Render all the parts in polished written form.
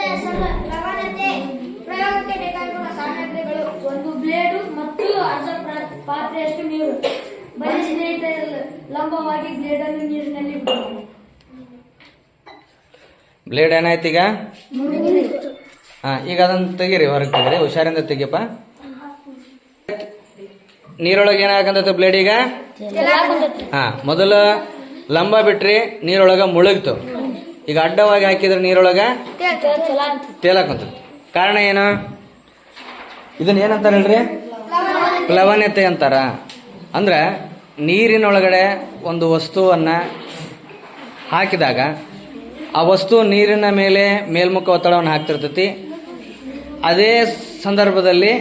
ಹೆಸರು ಲವಣತೆ. ಪ್ರಯೋಗಕ್ಕೆ ಬೇಕಾಗಿರುವ ಸಾಮಗ್ರಿಗಳು: ಒಂದು ಬ್ಲೇಡು ಮತ್ತು ಅರ್ಧ ಪಾತ್ರೆಯಷ್ಟು ನೀರು. ಬನ್ನಿ ಸ್ನೇಹಿತರೆ, ಲಂಬವಾಗಿ ಬ್ಲೇಡ್ ಅನ್ನು ನೀರಿನಲ್ಲಿ ಬಿಡೋಣ. ಬ್ಲೇಡ್ ಏನಾಯ್ತು ಈಗ? ಈಗ ಅದನ್ನು ತೆಗೀರಿ, ಹೊರಗೆ ತೆಗೀರಿ, ಹುಷಾರಿಂದ ತೆಗಿಯಪ್ಪ. ನೀರೊಳಗೆ ಏನಾಗಂತ ಬ್ಲೇಡ್ ಈಗ? ಮೊದಲು ಲಂಬ ಬಿಟ್ರಿ, ನೀರೊಳಗ ಮುಳುಗ್ತು. ಈಗ ಅಡ್ಡವಾಗಿ ಹಾಕಿದ್ರೆ ನೀರೊಳಗ ತೇಲಾಕಂತ. ಕಾರಣ ಏನು? ಇದನ್ನ ಏನಂತಾರ ಹೇಳ್ರಿ? ಪ್ಲವನತೆ ಅಂತಾರ. ಅಂದ್ರೆ ನೀರಿನೊಳಗಡೆ ಒಂದು ವಸ್ತುವನ್ನ ಹಾಕಿದಾಗ ಆ ವಸ್ತು ನೀರಿನ ಮೇಲೆ ಮೇಲ್ಮುಖ ಒತ್ತಡವನ್ನು ಹಾಕ್ತಿರ್ತೈತಿ. ಅದೇ ಸಂದರ್ಭದಲ್ಲಿ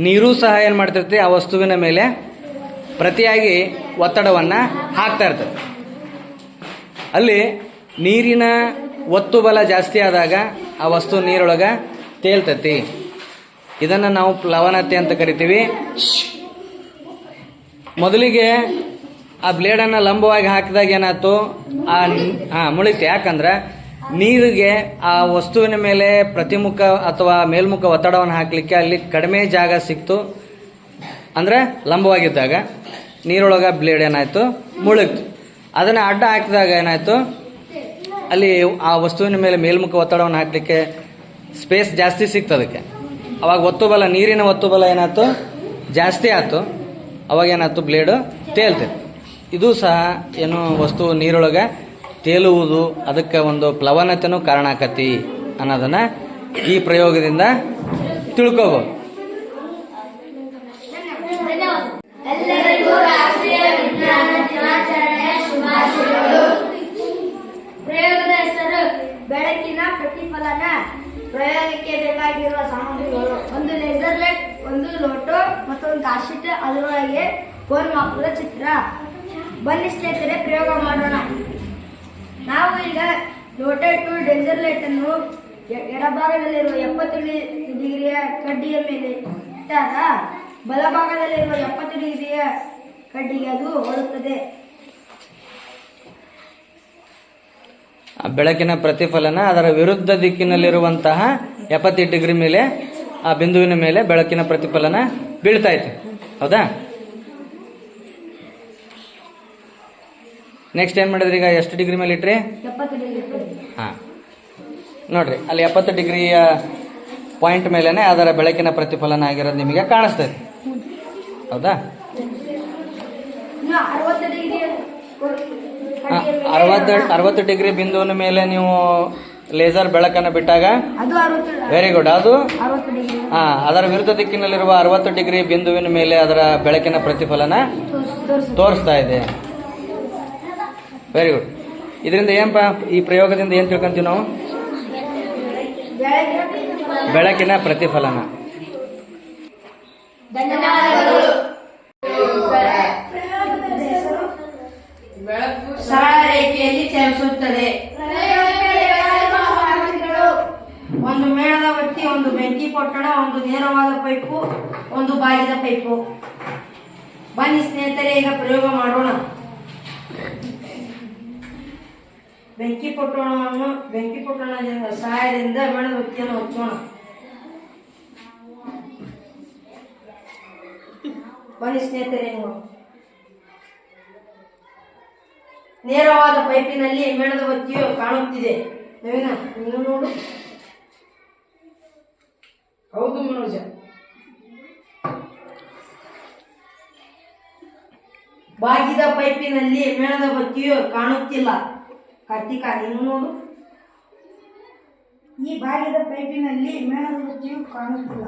ನೀರು ಸಹ ಏನು ಮಾಡ್ತಿರ್ತಿ, ಆ ವಸ್ತುವಿನ ಮೇಲೆ ಪ್ರತಿಯಾಗಿ ಒತ್ತಡವನ್ನು ಹಾಕ್ತಾ ಇರ್ತದೆ. ಅಲ್ಲಿ ನೀರಿನ ಒತ್ತು ಬಲ ಜಾಸ್ತಿ ಆದಾಗ ಆ ವಸ್ತು ನೀರೊಳಗೆ ತೇಲ್ತತಿ. ಇದನ್ನು ನಾವು ಪ್ಲವನತೆ ಅಂತ ಕರಿತೀವಿ. ಮೊದಲಿಗೆ ಆ ಬ್ಲೇಡನ್ನು ಲಂಬವಾಗಿ ಹಾಕಿದಾಗ ಏನಾಯ್ತು, ಮುಳಿತು. ಯಾಕಂದ್ರೆ ನೀರಿಗೆ ಆ ವಸ್ತುವಿನ ಮೇಲೆ ಪ್ರತಿಮುಖ ಅಥವಾ ಮೇಲ್ಮುಖ ಒತ್ತಡವನ್ನು ಹಾಕಲಿಕ್ಕೆ ಅಲ್ಲಿ ಕಡಿಮೆ ಜಾಗ ಸಿಕ್ತು. ಅಂದರೆ ಲಂಬವಾಗಿದ್ದಾಗ ನೀರೊಳಗೆ ಬ್ಲೇಡ್ ಏನಾಯ್ತು, ಮುಳುಗ್ತು. ಅದನ್ನು ಅಡ್ಡ ಹಾಕಿದಾಗ ಏನಾಯ್ತು, ಅಲ್ಲಿ ಆ ವಸ್ತುವಿನ ಮೇಲೆ ಮೇಲ್ಮುಖ ಒತ್ತಡವನ್ನು ಹಾಕಲಿಕ್ಕೆ ಸ್ಪೇಸ್ ಜಾಸ್ತಿ ಸಿಕ್ತು. ಅದಕ್ಕೆ ಅವಾಗ ಒತ್ತು ಬಲ, ನೀರಿನ ಒತ್ತು ಬಲ ಏನಾಯ್ತು, ಜಾಸ್ತಿ ಆಯ್ತು. ಅವಾಗ ಏನಾಯ್ತು, ಬ್ಲೇಡು ತೇಲ್ತೈತೆ. ಇದು ಸಹ ಏನು, ವಸ್ತು ನೀರೊಳಗೆ ತೇಲುವುದು, ಅದಕ್ಕೆ ಒಂದು ಪ್ಲವನತೆನೂ ಕಾರಣ ಆಕತಿ ಅನ್ನೋದನ್ನ ಈ ಪ್ರಯೋಗದಿಂದ ತಿಳ್ಕೋಬಹುದು. ಎಲ್ಲರಿಗೂ ರಾಷ್ಟ್ರೀಯ ವಿಜ್ಞಾನ ದಿನಾಚರಣೆಯ ಶುಭಾಶಯಗಳು. ಪ್ರಯೋಗದ ಹೆಸರು ಬೆಳಕಿನ ಪ್ರತಿಫಲನ. ಪ್ರಯೋಗಕ್ಕೆ ಬೇಕಾಗಿರುವ ಸಾಮಗ್ರಿಗಳು: ಒಂದು ಲೇಸರ್ ಲೈಟ್, ಒಂದು ಲೋಟೋ ಮತ್ತು ಒಂದು ಕಾಶೀಟ್, ಅದರೊಳಗೆ ಕೋನ್ ಮಾಪದ ಚಿತ್ರ. ಬನ್ನಿ ಸ್ನೇಹಿತರೆ, ಪ್ರಯೋಗ ಮಾಡೋಣ. ನಾವು ಈಗ ಲೋಟೋ ಇಟ್ಟು ಲೇಸರ್ ಲೈಟ್ ಅನ್ನು ಎಡಭಾಗದಲ್ಲಿರುವ 70 ಡಿಗ್ರಿಯ ಕಡ್ಡಿಯ ಮೇಲೆ ಇಟ್ಟಾಗ ಬಲಭಾಗದಲ್ಲಿರುವ 70 ಡಿಗ್ರಿಯ ಕಡ್ಡಿಗೆ ಅದು ಹೊರಡುತ್ತದೆ. ಬೆಳಕಿನ ಪ್ರತಿಫಲನ ಅದರ ವಿರುದ್ಧ ದಿಕ್ಕಿನಲ್ಲಿರುವಂತಹ 70 ಡಿಗ್ರಿ ಮೇಲೆ, ಆ ಬಿಂದುವಿನ ಮೇಲೆ ಬೆಳಕಿನ ಪ್ರತಿಫಲನ ಬೀಳ್ತಾ ಇತ್ತು. ಹೌದಾ? ನೆಕ್ಸ್ಟ್ ಏನ್ ಮಾಡಿದ್ರಿ? ಈಗ ಎಷ್ಟು ಡಿಗ್ರಿ ಮೇಲೆ ಇಟ್ರಿ? 70 ಡಿಗ್ರಿ. ನೋಡ್ರಿ, ಅಲ್ಲಿ 70 ಡಿಗ್ರಿಯ ಪಾಯಿಂಟ್ ಮೇಲೆನೆ ಅದರ ಬೆಳಕಿನ ಪ್ರತಿಫಲನ ಆಗಿರೋದು ನಿಮಗೆ ಕಾಣಿಸ್ತದೆ. ಹೌದಾ? 60 ಡಿಗ್ರಿ ಬಿಂದುವಿನ ಮೇಲೆ ನೀವು ಲೇಸರ್ ಬೆಳಕನ್ನು ಬಿಟ್ಟಾಗ ವೆರಿ ಗುಡ್, ಅದು ಅದರ ವಿರುದ್ಧ ದಿಕ್ಕಿನಲ್ಲಿರುವ 60 ಡಿಗ್ರಿ ಬಿಂದುವಿನ ಮೇಲೆ ಅದರ ಬೆಳಕಿನ ಪ್ರತಿಫಲನ ತೋರಿಸ್ತಾ ಇದೆ. Very good. ಇದರಿಂದ ಏನಪ್ಪ, ಈ ಪ್ರಯೋಗದಿಂದ ಏನ್ ತಿಳ್ಕೊಂತೀವಿ ನಾವು? ಬೆಳಕಿನ ಪ್ರತಿಫಲನ. ಸರಳ ರೇಖೆಯಲ್ಲಿ ಚಲಿಸುತ್ತದೆ. ಒಂದು ಮೇಣದ ಬತ್ತಿ, ಒಂದು ಬೆಂಕಿ ಪೊಟ್ಟಣ, ಒಂದು ನೇರವಾದ ಪೈಪು, ಒಂದು ಬಾಗಿದ ಪೈಪು. ಬನ್ನಿ ಸ್ನೇಹಿತರೆ, ಈಗ ಪ್ರಯೋಗ ಮಾಡೋಣ. ಬೆಂಕಿ ಪೊಟ್ಟಣದ ಸಹಾಯದಿಂದ ಮೇಣದ ಬತ್ತಿಯನ್ನು ಹಚ್ಚೋಣ. ಬನ್ನಿ ಸ್ನೇಹಿತರೆ, ನೇರವಾದ ಪೈಪಿನಲ್ಲಿ ಮೇಣದ ಬತ್ತಿಯು ಕಾಣುತ್ತಿದೆ. ನವೀನ, ನೀನು ನೋಡು. ಹೌದು ಮನೋಜ. ಬಾಗಿದ ಪೈಪಿನಲ್ಲಿ ಮೇಣದ ಬತ್ತಿಯು ಕಾಣುತ್ತಿಲ್ಲ. ಕಾರ್ತಿಕ, ನೀನು ನೋಡು. ಈ ಬಾಗಿದ ಪೈಪಿನಲ್ಲಿ ಮೇಣದ ಬತ್ತಿಯು ಕಾಣುತ್ತಿಲ್ಲ.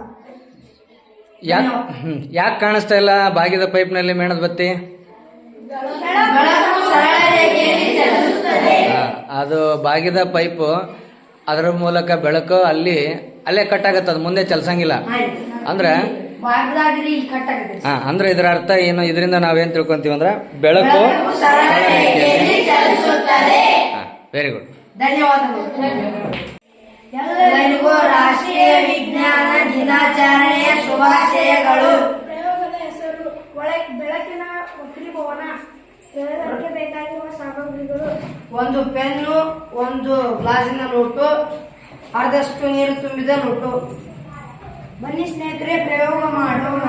ಯಾಕೆ ಕಾಣಿಸ್ತಾ ಇಲ್ಲ ಬಾಗಿದ ಪೈಪ್ನಲ್ಲಿ ಮೇಣದ ಬತ್ತಿ? ಅದು ಬಾಗಿದ ಪೈಪ್, ಅದರ ಮೂಲಕ ಬೆಳಕು ಅಲ್ಲೇ ಕಟ್ ಆಗತ್ತೆ, ಅದು ಮುಂದೆ ಚಲಿಸಂಗಿಲ್ಲ. ಅಂದ್ರೆ ಅಂದ್ರೆ ಇದರ ಅರ್ಥ ಏನು? ಇದರಿಂದ ನಾವೇನ್ ತಿಳ್ಕೊಂತೀವಿ ಅಂದ್ರೆ ಬೆಳಕು ವೆರಿ ಗುಡ್. ಧನ್ಯವಾದಗಳು. ಎಲ್ಲರಿಗೂ ರಾಷ್ಟ್ರೀಯ ವಿಜ್ಞಾನ ದಿನಾಚರಣೆಯ ಶುಭಾಶಯಗಳು. ಪ್ರಯೋಗದ ಹೆಸರು ಬೆಳಕಿನ ವಕ್ರೀಭವನ. ಪ್ರಯೋಗಕ್ಕೆ ಬೇಕಾಗಿರುವ ಸಾಮಗ್ರಿಗಳು: ಒಂದು ಪೆನ್ನು, ಒಂದು ಗ್ಲಾಸಿನ ಲೋಟು, ಅರ್ಧಷ್ಟು ನೀರು ತುಂಬಿದ ಲೋಟು. ಬನ್ನಿ ಸ್ನೇಹಿತರೆ, ಪ್ರಯೋಗ ಮಾಡೋಣ.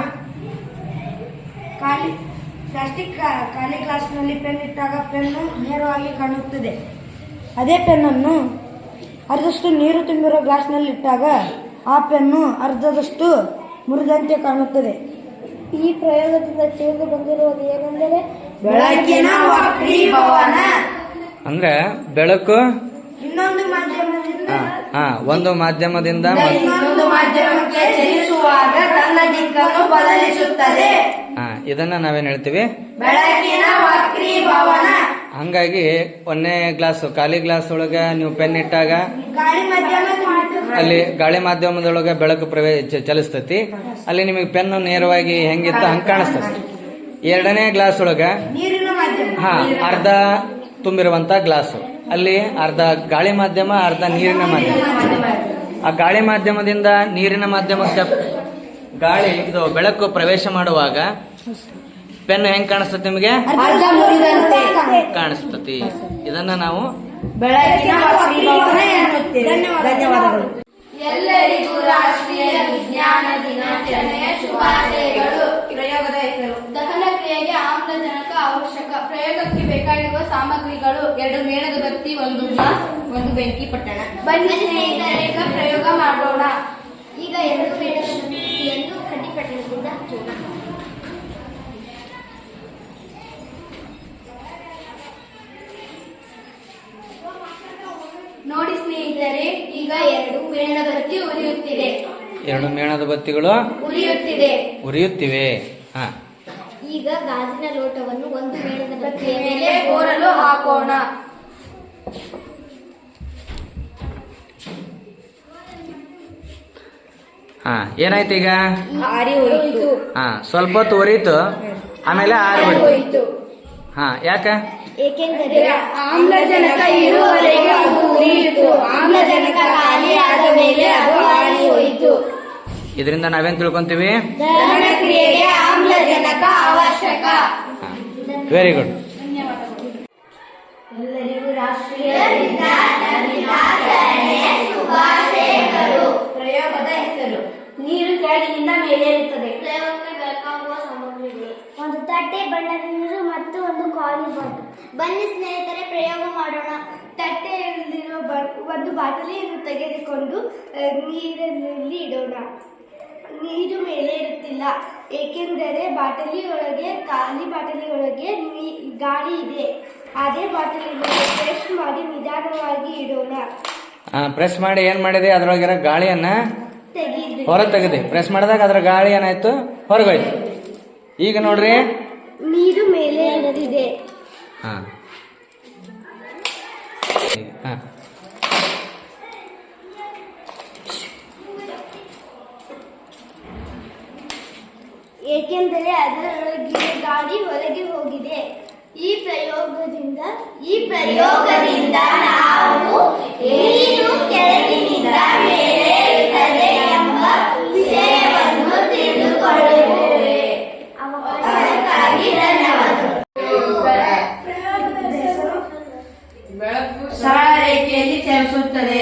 ಪ್ಲಾಸ್ಟಿಕ್ ಖಾಲಿ ಗ್ಲಾಸ್ನಲ್ಲಿ ಪೆನ್ ಇಟ್ಟಾಗ ಪೆನ್ನು ನೇರವಾಗಿ ಕಾಣುತ್ತದೆ. ಅದೇ ಪೆನ್ನನ್ನು ಅರ್ಧದಷ್ಟು ನೀರು ತುಂಬಿರೋ ಗ್ಲಾಸ್ನಲ್ಲಿ ಇಟ್ಟಾಗ ಆ ಪೆನ್ನು ಅರ್ಧದಷ್ಟು ಮುರಿದಂತೆ ಕಾಣುತ್ತದೆ. ಈ ಪ್ರಯೋಗದಿಂದ ತಿಳಿದು ಬಂದಿರುವುದು ಏನೆಂದರೆ ಬೆಳಕಿನ ವಕ್ರೀಭವನ. ಅಂದ್ರೆ ಬೆಳಕು ಇನ್ನೊಂದು ಮಾಧ್ಯಮದಿಂದ ಒಂದು ಮಾಧ್ಯಮದಿಂದ ಇನ್ನೊಂದು ಮಾಧ್ಯಮಕ್ಕೆ ಚಲಿಸುವಾಗ ತನ್ನ ದಿಕ್ಕನ್ನು ಬದಲಿಸುತ್ತದೆ. ಇದನ್ನ ನಾವೇನ್ ಹೇಳ್ತೀವಿ? ಬೆಳಕಿನ ವಕ್ರೀಭವನ. ಹಂಗಾಗಿ ಒಂದೇ ಗ್ಲಾಸ್ ಖಾಲಿ ಗ್ಲಾಸ್ ಒಳಗ ನೀವು ಪೆನ್ ಇಟ್ಟಾಗ ಗಾಳಿ ಮಾಧ್ಯಮ ಅಲ್ಲಿ ಗಾಳಿ ಮಾಧ್ಯಮದೊಳಗ ಬೆಳಕು ಚಲಿಸ್ತತಿ. ಅಲ್ಲಿ ನಿಮಗೆ ಪೆನ್ ನೇರವಾಗಿ ಹೆಂಗಿತ್ತು ಹಂಗ ಕಾಣಿಸ್ತತಿ. ಎರಡನೇ ಗ್ಲಾಸ್ ಒಳಗ ನೀರಿನ ಮಾಧ್ಯಮ ಅರ್ಧ ತುಂಬಿರುವಂತ ಗ್ಲಾಸ್, ಅಲ್ಲಿ ಅರ್ಧ ಗಾಳಿ ಮಾಧ್ಯಮ, ಅರ್ಧ ನೀರಿನ ಮಾಧ್ಯಮ. ಆ ಗಾಳಿ ಮಾಧ್ಯಮದಿಂದ ನೀರಿನ ಮಾಧ್ಯಮಕ್ಕೆ ಗಾಳಿ ಇದು ಬೆಳಕು ಪ್ರವೇಶ ಮಾಡುವಾಗ ಪೆನ್ ಹೆಂಗ್ ಕಾಣಿಸ್ತತಿ? ನಿಮಗೆ ಅರ್ಧ ಮುರಿದಂತೆ ಕಾಣಿಸ್ತತಿ. ಇದನ್ನ ನಾವು ಬೆಳಕಿನ ವಕ್ರೀಭವನ ಎನ್ನುತ್ತೇವೆ. ಧನ್ಯವಾದಗಳು. ಎಲ್ಲರಿಗೂ ರಾಷ್ಟ್ರೀಯ ವಿಜ್ಞಾನ ದಿನಾಚರಣೆಯ ಶುಭಾಶಯಗಳು. ಪ್ರಯೋಗದ ಹೆಸರು. ದಹನ ಕ್ರಿಯೆಗೆ ಆಮ್ಲಜನಕ ಅವಶ್ಯಕ. ಪ್ರಯೋಗಕ್ಕೆ ಬೇಕಾಗಿರುವ ಸಾಮಗ್ರಿಗಳು: 2 ಮೇಣದ ಬತ್ತಿ, 1 ಗ್ಲಾಸ್, 1 ಬೆಂಕಿ ಪಟ್ಟಣ. ಬನ್ನಿ ಸ್ನೇಹಿತರೆ, ಈಗ ಪ್ರಯೋಗ ಮಾಡೋಣ. ಈಗ 2 ಮೇಣದ ಬತ್ತಿಯನ್ನು ಕಡ್ಡಿಪಟ್ಟಣದಿಂದ ಹಚ್ಚೋಣ. ನೋಡಿ ಸ್ನೇಹಿತರೆ, ಈಗ 2 ಮೇಣದ ಬತ್ತಿ ಉರಿಯುತ್ತಿದೆ. 2 ಮೇಣದ ಬತ್ತಿಗಳು ಉರಿಯುತ್ತಿವೆ. ಈಗ ಗಾಜಿನ ಲೋಟವನ್ನು 1 ಮೇಣದ ಬತ್ತಿಯ ಮೇಲೆ ಕೋರಲು ಹಾಕೋಣ. ಏನಾಯ್ತು? ಈಗ ಆರಿ ಹೋಯಿತು. ಸ್ವಲ್ಪ ಹೊತ್ತು ಉರಿತು, ಆಮೇಲೆ ಆರಿಬಿಡ್ತು. ಯಾಕ? ಏಕೆಂದರೆ ಆಮ್ಲಜನಕ ಇರುವವರೆಗೆ ಅದು ಉರಿಯಿತು. ಆಮ್ಲಜನಕ ಖಾಲಿ ಆದ ಮೇಲೆ ಅದು ಆರಿ ಹೋಯಿತು. ಇದರಿಂದ ನಾವೇನ್ ತಿಳ್ಕೊಂತೀವಿ? ದಹನ ಕ್ರಿಯೆಗೆ ಆಮ್ಲಜನಕ ಅವಶ್ಯಕ. Very good. ಎಲ್ಲರಿಗೂ ರಾಷ್ಟ್ರೀಯ ವಿಜ್ಞಾನ ದಿನಾಚರಣೆಯ ಶುಭಾಶಯಗಳು. ಪ್ರಯೋಗದ ಹೆಸರು: ನೀರು ಕೆಳಗಿನಿಂದ ಮೇಲೇರುತ್ತದೆ. ಪ್ರಯೋಗಕ್ಕೆ ಬೇಕಾಗುವ ಸಾಮಗ್ರಿಗಳು: 1 ತಟ್ಟೆ, ಬಣ್ಣದ ನೀರು ಮತ್ತು 1 ಖಾಲಿ ಬಾಟಲ್. ಬನ್ನಿ ಸ್ನೇಹಿತರೆ, ಪ್ರಯೋಗ ಮಾಡೋಣ. ತಟ್ಟೆಯಲ್ಲಿರುವ 1 ಬಾಟಲಿಯನ್ನು ತೆಗೆದುಕೊಂಡು ನೀರಿನಲ್ಲಿ ಇಡೋಣ. ನೀರು ಮೇಲೆ ಇರುತ್ತಿಲ್ಲ, ಏಕೆಂದರೆ ಖಾಲಿ ಬಾಟಲಿಯೊಳಗೆ ಗಾಳಿ ಇದೆ. ಅದೇ ಬಾಟಲಿಯನ್ನು ಪ್ರೆಸ್ ಮಾಡಿ ನಿಧಾನವಾಗಿ ಇಡೋಣ. ಪ್ರೆಸ್ ಮಾಡಿ ಏನ್ ಮಾಡಿದೆ? ಅದ್ರೊಳಗಿರೋ ಗಾಳಿಯನ್ನ ತೆಗೆದು ಹೊರ ತೆಗೆದೆ. ಪ್ರೆಸ್ ಮಾಡಿದಾಗ ಅದ್ರ ಗಾಳಿ ಏನಾಯ್ತು? ಹೊರಗೋಯ್ತು. ಈಗ ನೋಡ್ರಿ, ನೀರು ಮೇಲೆ ಇಳಿದಿದೆ. ಏಕೆಂದರೆ ಅದರೊಳಗಿನ ಗಾಳಿ ಹೊರಗೆ ಹೋಗಿದೆ. ಈ ಪ್ರಯೋಗದಿಂದ ನಾವು ನೀರು ಕೆಳಗಿನಿಂದ ಮೇಲೆ ಇರುತ್ತದೆ ಎಂಬ ವಿಷಯವನ್ನು ತಿಳಿದುಕೊಳ್ಳುತ್ತೇವೆ. ಅವಕಾಶಕ್ಕಾಗಿ ಧನ್ಯವಾದಗಳು. ಸರಳ ರೇಖೆಯಲ್ಲಿ ಚಲಿಸುತ್ತದೆ.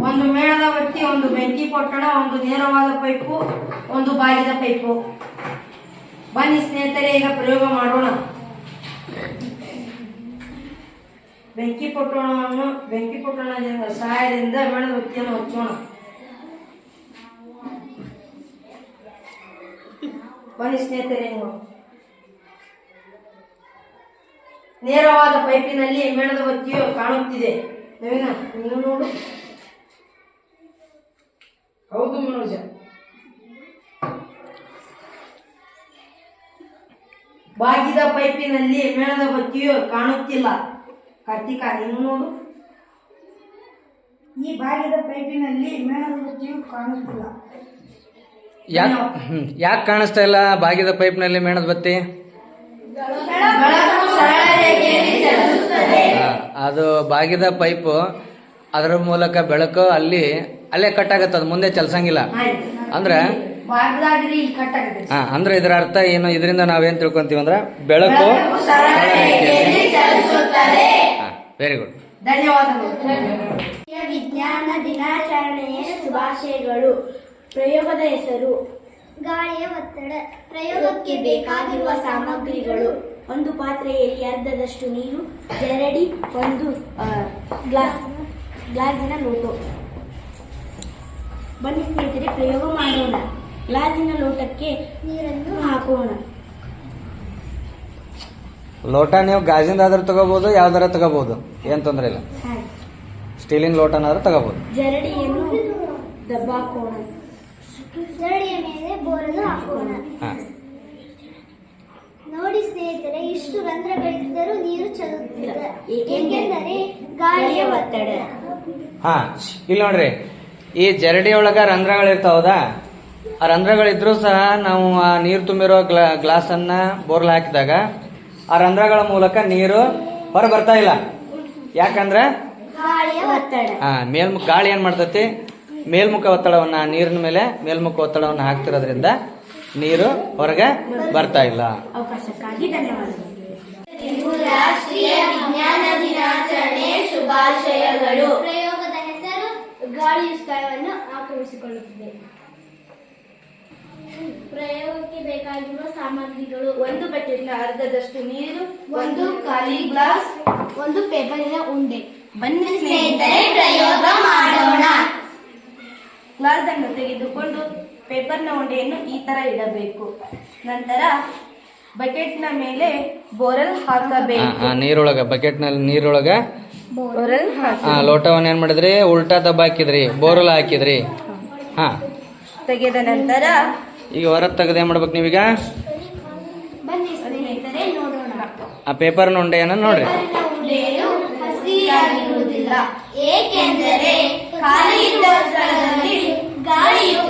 1 ಮೇಣದ ಬತ್ತಿ, 1 ಬೆಂಕಿ ಪೊಟ್ಟಣ, 1 ನೇರವಾದ ಪೈಪು, 1 ಬಾಗಿದ ಪೈಪು. ಬನ್ನಿ ಸ್ನೇಹಿತರೆ, ಈಗ ಪ್ರಯೋಗ ಮಾಡೋಣ. ಬೆಂಕಿ ಪೊಟ್ಟಣದ ಸಹಾಯದಿಂದ ಮೇಣದ ಬತ್ತಿಯನ್ನು ಹಚ್ಚೋಣ. ಬನ್ನಿ ಸ್ನೇಹಿತರೆ, ನೇರವಾದ ಪೈಪಿನಲ್ಲಿ ಮೇಣದ ಬತ್ತಿಯು ಕಾಣುತ್ತಿದೆ. ನವೀನ, ನೀನು ನೋಡು. ಹೌದು ಮನೋಜ. ಬಾಗಿದ ಪೈಪಿನಲ್ಲಿ ಮೇಣದ ಬತ್ತಿಯು ಕಾಣುತ್ತಿಲ್ಲ. ಕಾರ್ತಿಕ, ನೀನು ನೋಡು. ಈ ಬಾಗಿದ ಪೈಪಿನಲ್ಲಿ ಮೇಣದ ಬತ್ತಿಯು ಕಾಣುತ್ತಿಲ್ಲ. ಯಾಕೆ ಕಾಣಿಸ್ತಾ ಇಲ್ಲ ಬಾಗಿದ ಪೈಪ್ನಲ್ಲಿ ಮೇಣದ ಬತ್ತಿ? ಬೆಳಕು ಸರಳ ರೇಖೆಯಲ್ಲಿ ಚಲಿಸುತ್ತದೆ. ಅದು ಬಾಗಿದ ಪೈಪ್, ಅದರ ಮೂಲಕ ಬೆಳಕು ಅಲ್ಲೇ ಕಟ್ ಆಗತ್ತೆ, ಅದು ಮುಂದೆ ಚಲಿಸಂಗಿಲ್ಲ. ಅಂದ್ರೆ ಬಾಗಿದಾಗ್ರಿ ಇಲ್ಲಿ ಕಟ್ ಆಗುತ್ತೆ. ಅಂದ್ರೆ ಇದರ ಅರ್ಥ ಏನು? ಇದರಿಂದ ನಾವೇನ್ ತಿಳ್ಕೊಂತೀವಿ ಅಂದ್ರೆ ಬೆಳಕು ಸರಳ ರೇಖೆಯಲ್ಲಿ ಚಲಿಸುತ್ತದೆ. Very good. ಧನ್ಯವಾದಗಳು. ವಿಜ್ಞಾನ ದಿನಾಚರಣೆಯ ಶುಭಾಶಯಗಳು. ಪ್ರಯೋಗದ ಹೆಸರು ಗಾಳಿಯ ಒತ್ತಡ. ಪ್ರಯೋಗಕ್ಕೆ ಬೇಕಾಗಿರುವ ಸಾಮಗ್ರಿಗಳು: ಒಂದು ಪಾತ್ರೆಯಲ್ಲಿ ಅರ್ಧದಷ್ಟು ನೀರು, ಜರಡಿ, ಒಂದು ಗ್ಲಾಸಿನ ಲೋಟ. ಬನ್ನಿ ಸ್ನೇಹಿತರೆ, ಪ್ರಯೋಗ ಮಾಡೋಣ. ಗ್ಲಾಸಿನ ಲೋಟಕ್ಕೆ ನೀರನ್ನು ಹಾಕೋಣ. ಲೋಟ ನೀವು ಗಾಜಿಂದಾದ್ರೂ ತಗೋಬಹುದು, ಯಾವ್ದಾರ ತಗೋಬಹುದು, ಏನ್ ತೊಂದರೆ ಇಲ್ಲ. ಸ್ಟೀಲಿನ ಲೋಟನಾದ್ರೂ ತಗೋಬಹುದು. ಜರಡಿಯನ್ನು ದಬ್ಬಾಕೋಣ. ಜರಡಿಯ ಮೇಲೆ ಬೋರನ್ನು ಹಾಕೋಣ. ಹಾ, ನೋಡಿ ಸ್ನೇಹಿತರೆ, ಇಷ್ಟು ರಂಧ್ರಗಳಿದ್ದರೂ ನೀರು ಚಲುತ್ತಿಲ್ಲ. ಏಕೆಂದರೆ ಏಕೆಂದರೆ ಗಾಳಿಯ ಒತ್ತಡ. ಹಾ, ಇಲ್ಲಿ ನೋಡ್ರಿ, ಈ ಜರಡಿ ಒಳಗ ರಂಧ್ರಗಳಿರ್ತಾವದ, ಆ ರಂಧ್ರಗಳಿದ್ರೂ ಸಹ ನಾವು ಆ ನೀರು ತುಂಬಿರೋ ಗ್ಲಾಸ್ ಅನ್ನ ಬೋರ್ಲ್ ಹಾಕಿದಾಗ ಆ ರಂಧ್ರಗಳ ಮೂಲಕ ನೀರು ಹೊರ ಬರ್ತಾ ಇಲ್ಲ. ಯಾಕಂದ್ರೆ ಗಾಳಿಯ ಒತ್ತಡ. ಮೇಲ್ಮುಖ ಗಾಳಿ ಏನ್ ಮಾಡ್ತತಿ, ಮೇಲ್ಮುಖ ಒತ್ತಡವನ್ನ, ನೀರಿನ ಮೇಲೆ ಮೇಲ್ಮುಖ ಒತ್ತಡವನ್ನ ಹಾಕ್ತಿರೋದ್ರಿಂದ ನೀರು ಹೊರಗೆ ಬರ್ತಾ ಇಲ್ಲ. ಅವಕಾಶಕ್ಕಾಗಿ ಧನ್ಯವಾದಗಳು. ರಾಷ್ಟ್ರೀಯ ವಿಜ್ಞಾನ ದಿನಾಚರಣೆಯ ಶುಭಾಶಯಗಳು. ಪ್ರಯೋಗದ ಹೆಸರು ಗಾಳಿಯು ಸ್ಥಳವನ್ನು ಆಕ್ರಮಿಸಿಕೊಳ್ಳುತ್ತದೆ. ಪ್ರಯೋಗಕ್ಕೆ ಬೇಕಾಗಿರುವ ಸಾಮಗ್ರಿಗಳು: ಒಂದು ಬಕೆಟ್ನ ಅರ್ಧದಷ್ಟು ನೀರು, ಒಂದು ಖಾಲಿ ಗ್ಲಾಸ್, ಒಂದು ಪೇಪರಿನ ಉಂಡೆ. ಬನ್ನಿ ಸ್ನೇಹಿತರೆ, ಪ್ರಯೋಗ ಮಾಡೋಣ. ಗ್ಲಾಸ್ ಅನ್ನು ತೆಗೆದುಕೊಂಡು ಪೇಪರ್ನ ಉಂಡೆಯನ್ನು ಈ ತರ ಇಡಬೇಕು. ನಂತರ ಬಕೆಟ್ನ ಮೇಲೆ ಬೋರಲ್ ಹಾಕಬೇಕು. ನೀರೊಳಗ ಬಕೆಟ್ನಲ್ಲಿ ನೀರೊಳಗ ಬೋರಲ್ ಲೋಟವನ್ನ ಏನ್ ಮಾಡಿದ್ರಿ, ಉಲ್ಟಾ ದಬ್ಬ ಹಾಕಿದ್ರಿ, ಬೋರಲ್ ಹಾಕಿದ್ರಿ. ಹಾ, ತೆಗೆದ ನಂತರ ಈಗ ಹೊರ ತೆಗೆದು ಏನ್ ಮಾಡ್ಬೇಕು ನೀವೀಗ, ಬನ್ನಿ ಸ್ನೇಹಿತರೆ, ನೋಡೋಣ. ಆ ಪೇಪರ್ ಉಂಡೆಯನ್ನ ನೋಡ್ರಿ. ಪೇಪರಿನ ಉಂಡೆಯು ಹಸಿಯಾಗಿರುವುದಿಲ್ಲ, ಏಕೆಂದರೆ ಖಾಲಿ ಇರುವ ಸ್ಥಳದಲ್ಲಿ ಗಾಳಿಯು